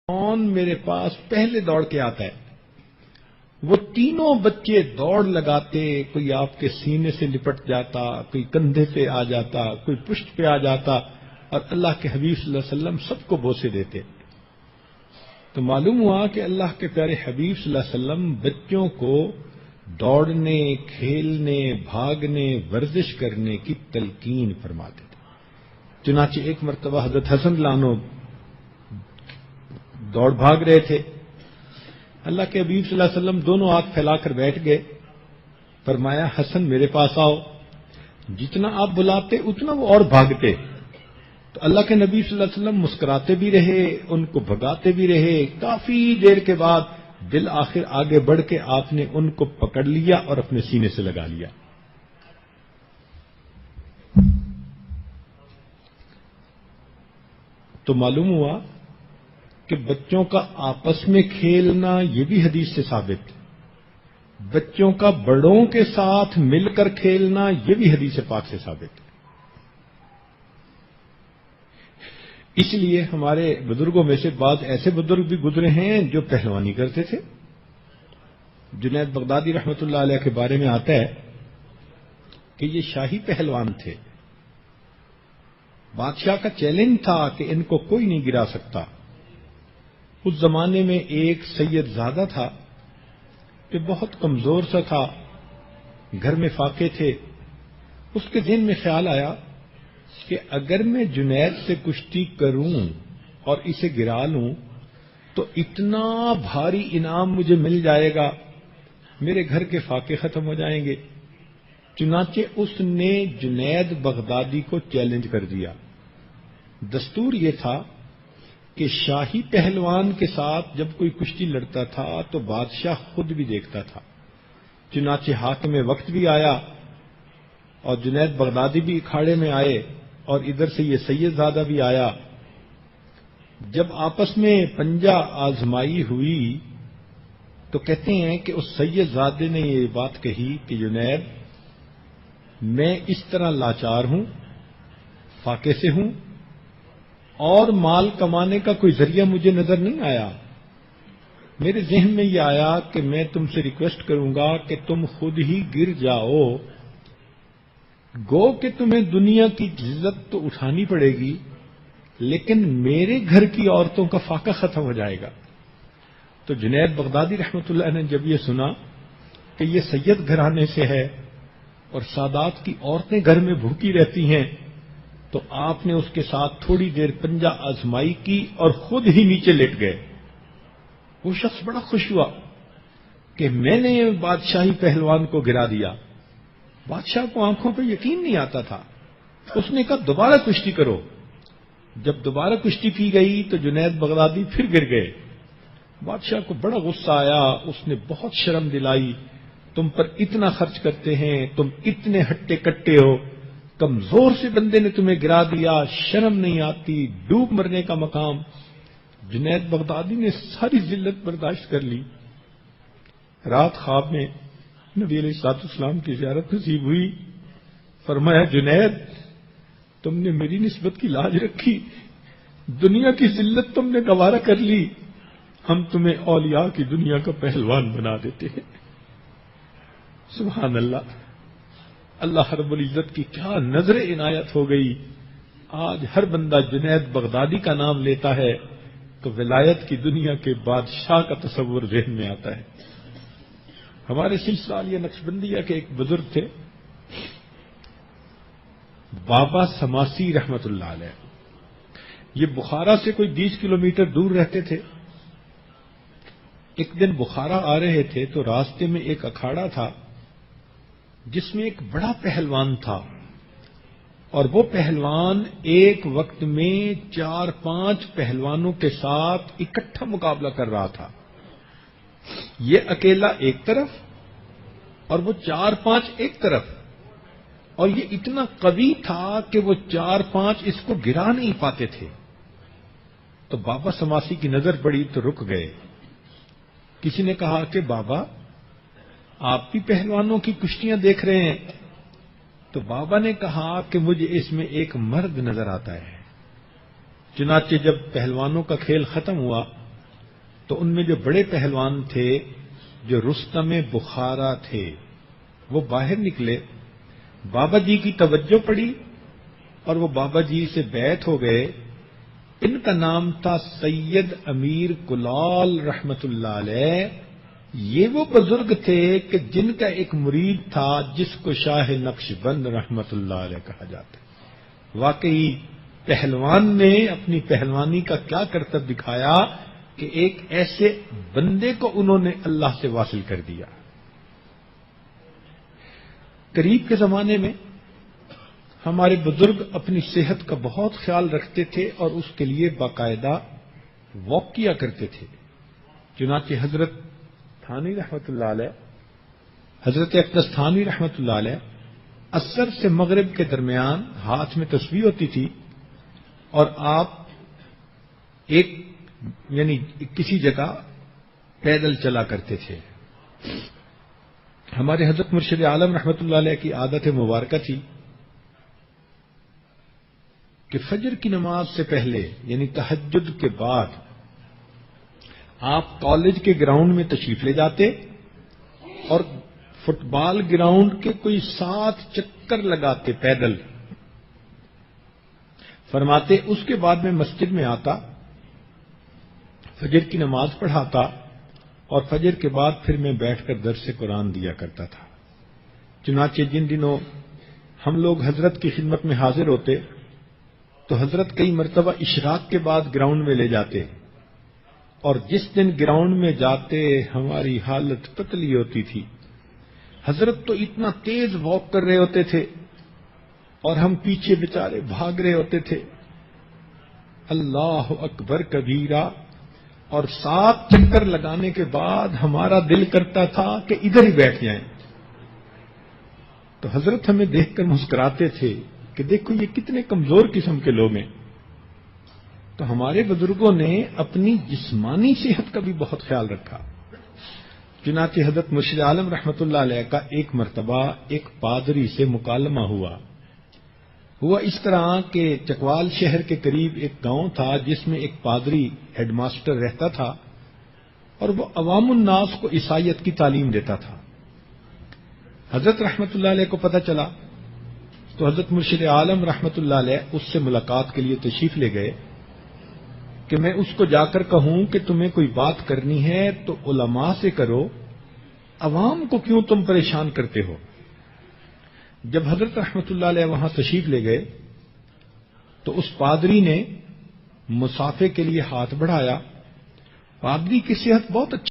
کون میرے پاس پہلے دوڑ کے آتا ہے؟ وہ تینوں بچے دوڑ لگاتے، کوئی آپ کے سینے سے لپٹ جاتا، کوئی کندھے پہ آ جاتا، کوئی پشت پہ آ جاتا، اور اللہ کے حبیب صلی اللہ علیہ وسلم سب کو بوسے دیتے۔ تو معلوم ہوا کہ اللہ کے پیارے حبیب صلی اللہ علیہ وسلم بچوں کو دوڑنے، کھیلنے، بھاگنے، ورزش کرنے کی تلقین فرماتے تھے۔ چنانچہ ایک مرتبہ حضرت حسن لانو دوڑ بھاگ رہے تھے، اللہ کے حبیب صلی اللہ علیہ وسلم دونوں ہاتھ پھیلا کر بیٹھ گئے، فرمایا حسن میرے پاس آؤ۔ جتنا آپ بلاتے اتنا وہ اور بھاگتے، تو اللہ کے نبی صلی اللہ علیہ وسلم مسکراتے بھی رہے، ان کو بھگاتے بھی رہے۔ کافی دیر کے بعد بالآخر آگے بڑھ کے آپ نے ان کو پکڑ لیا اور اپنے سینے سے لگا لیا۔ تو معلوم ہوا کہ بچوں کا آپس میں کھیلنا یہ بھی حدیث سے ثابت ہے، بچوں کا بڑوں کے ساتھ مل کر کھیلنا یہ بھی حدیث پاک سے ثابت ہے۔ اس لیے ہمارے بزرگوں میں سے بعض ایسے بزرگ بھی گزرے ہیں جو پہلوانی کرتے تھے۔ جنید بغدادی رحمۃ اللہ علیہ کے بارے میں آتا ہے کہ یہ شاہی پہلوان تھے، بادشاہ کا چیلنج تھا کہ ان کو کوئی نہیں گرا سکتا۔ اس زمانے میں ایک سید زادہ تھا کہ بہت کمزور سا تھا، گھر میں فاقے تھے۔ اس کے ذہن میں خیال آیا کہ اگر میں جنید سے کشتی کروں اور اسے گرا لوں تو اتنا بھاری انعام مجھے مل جائے گا، میرے گھر کے فاقے ختم ہو جائیں گے۔ چنانچہ اس نے جنید بغدادی کو چیلنج کر دیا۔ دستور یہ تھا کہ شاہی پہلوان کے ساتھ جب کوئی کشتی لڑتا تھا تو بادشاہ خود بھی دیکھتا تھا۔ چنانچہ حاکم وقت بھی آیا اور جنید بغدادی بھی اکھاڑے میں آئے، اور ادھر سے یہ سید زادہ بھی آیا۔ جب آپس میں پنجہ آزمائی ہوئی تو کہتے ہیں کہ اس سید زادے نے یہ بات کہی کہ جنید میں اس طرح لاچار ہوں، فاقے سے ہوں، اور مال کمانے کا کوئی ذریعہ مجھے نظر نہیں آیا۔ میرے ذہن میں یہ آیا کہ میں تم سے ریکویسٹ کروں گا کہ تم خود ہی گر جاؤ، گو کہ تمہیں دنیا کی عزت تو اٹھانی پڑے گی لیکن میرے گھر کی عورتوں کا فاقہ ختم ہو جائے گا۔ تو جنید بغدادی رحمۃ اللہ نے جب یہ سنا کہ یہ سید گھرانے سے ہے اور سادات کی عورتیں گھر میں بھوکی رہتی ہیں، تو آپ نے اس کے ساتھ تھوڑی دیر پنجہ آزمائی کی اور خود ہی نیچے لیٹ گئے۔ وہ شخص بڑا خوش ہوا کہ میں نے بادشاہی پہلوان کو گرا دیا۔ بادشاہ کو آنکھوں پہ یقین نہیں آتا تھا۔ اس نے کہا دوبارہ کشتی کرو۔ جب دوبارہ کشتی کی گئی تو جنید بغدادی پھر گر گئے۔ بادشاہ کو بڑا غصہ آیا، اس نے بہت شرم دلائی، تم پر اتنا خرچ کرتے ہیں، تم اتنے ہٹے کٹے ہو، کمزور سے بندے نے تمہیں گرا دیا، شرم نہیں آتی، ڈوب مرنے کا مقام۔ جنید بغدادی نے ساری ذلت برداشت کر لی۔ رات خواب میں نبی علیہ الصلوۃ والسلام کی زیارت نصیب ہوئی۔ فرمایا جنید تم نے میری نسبت کی لاج رکھی، دنیا کی ذلت تم نے گوارا کر لی، ہم تمہیں اولیاء کی دنیا کا پہلوان بنا دیتے ہیں۔ سبحان اللہ، اللہ رب العزت کی کیا نظر عنایت ہو گئی۔ آج ہر بندہ جنید بغدادی کا نام لیتا ہے تو ولایت کی دنیا کے بادشاہ کا تصور ذہن میں آتا ہے۔ ہمارے سلسلہ عالیہ نقشبندیہ کے ایک بزرگ تھے بابا سماسی رحمت اللہ علیہ، یہ بخارا سے کوئی 20 کلومیٹر دور رہتے تھے۔ ایک دن بخارا آ رہے تھے تو راستے میں ایک اکھاڑا تھا جس میں ایک بڑا پہلوان تھا، اور وہ پہلوان ایک وقت میں 4-5 پہلوانوں کے ساتھ اکٹھا مقابلہ کر رہا تھا۔ یہ اکیلا ایک طرف اور وہ 4-5 ایک طرف، اور یہ اتنا قوی تھا کہ وہ 4-5 اس کو گرا نہیں پاتے تھے۔ تو بابا سماسی کی نظر پڑی تو رک گئے۔ کسی نے کہا کہ بابا آپ بھی پہلوانوں کی کشتیاں دیکھ رہے ہیں؟ تو بابا نے کہا کہ مجھے اس میں ایک مرد نظر آتا ہے۔ چنانچہ جب پہلوانوں کا کھیل ختم ہوا تو ان میں جو بڑے پہلوان تھے، جو رستم بخارا تھے، وہ باہر نکلے، بابا جی کی توجہ پڑی اور وہ بابا جی سے بیعت ہو گئے۔ ان کا نام تھا سید امیر کلال رحمت اللہ علیہ۔ یہ وہ بزرگ تھے کہ جن کا ایک مرید تھا جس کو شاہ نقش بند رحمت اللہ علیہ کہا جاتا ہے۔ واقعی پہلوان نے اپنی پہلوانی کا کیا کرتب دکھایا کہ ایک ایسے بندے کو انہوں نے اللہ سے واصل کر دیا۔ قریب کے زمانے میں ہمارے بزرگ اپنی صحت کا بہت خیال رکھتے تھے اور اس کے لیے باقاعدہ واک کیا کرتے تھے۔ چنانچہ حضرت تھانوی رحمت اللہ علیہ، حضرت اقدس تھانوی رحمت اللہ علیہ عصر سے مغرب کے درمیان ہاتھ میں تسبیح ہوتی تھی اور آپ کسی جگہ پیدل چلا کرتے تھے۔ ہمارے حضرت مرشد عالم رحمت اللہ علیہ کی عادت مبارکہ تھی کہ فجر کی نماز سے پہلے یعنی تہجد کے بعد آپ کالج کے گراؤنڈ میں تشریف لے جاتے اور فٹ بال گراؤنڈ کے کوئی 7 چکر لگاتے پیدل۔ فرماتے اس کے بعد میں مسجد میں آتا، فجر کی نماز پڑھاتا اور فجر کے بعد پھر میں بیٹھ کر درس قرآن دیا کرتا تھا۔ چنانچہ جن دنوں ہم لوگ حضرت کی خدمت میں حاضر ہوتے تو حضرت کئی مرتبہ اشراق کے بعد گراؤنڈ میں لے جاتے، اور جس دن گراؤنڈ میں جاتے ہماری حالت پتلی ہوتی تھی۔ حضرت تو اتنا تیز واک کر رہے ہوتے تھے اور ہم پیچھے بیچارے بھاگ رہے ہوتے تھے۔ اللہ اکبر کبیرہ، اور 7 چکر لگانے کے بعد ہمارا دل کرتا تھا کہ ادھر ہی بیٹھ جائیں۔ تو حضرت ہمیں دیکھ کر مسکراتے تھے کہ دیکھو یہ کتنے کمزور قسم کے لوگ ہیں۔ تو ہمارے بزرگوں نے اپنی جسمانی صحت کا بھی بہت خیال رکھا۔ چنانچہ حضرت مرشد عالم رحمت اللہ علیہ کا ایک مرتبہ ایک پادری سے مکالمہ ہوا اس طرح کہ چکوال شہر کے قریب ایک گاؤں تھا جس میں ایک پادری ہیڈ ماسٹر رہتا تھا اور وہ عوام الناس کو عیسائیت کی تعلیم دیتا تھا۔ حضرت رحمت اللہ علیہ کو پتہ چلا تو حضرت مرشد عالم رحمت اللہ علیہ اس سے ملاقات کے لیے تشریف لے گئے کہ میں اس کو جا کر کہوں کہ تمہیں کوئی بات کرنی ہے تو علماء سے کرو، عوام کو کیوں تم پریشان کرتے ہو۔ جب حضرت رحمت اللہ علیہ وہاں تشریف لے گئے تو اس پادری نے مصافحے کے لیے ہاتھ بڑھایا۔ پادری کی صحت بہت اچھی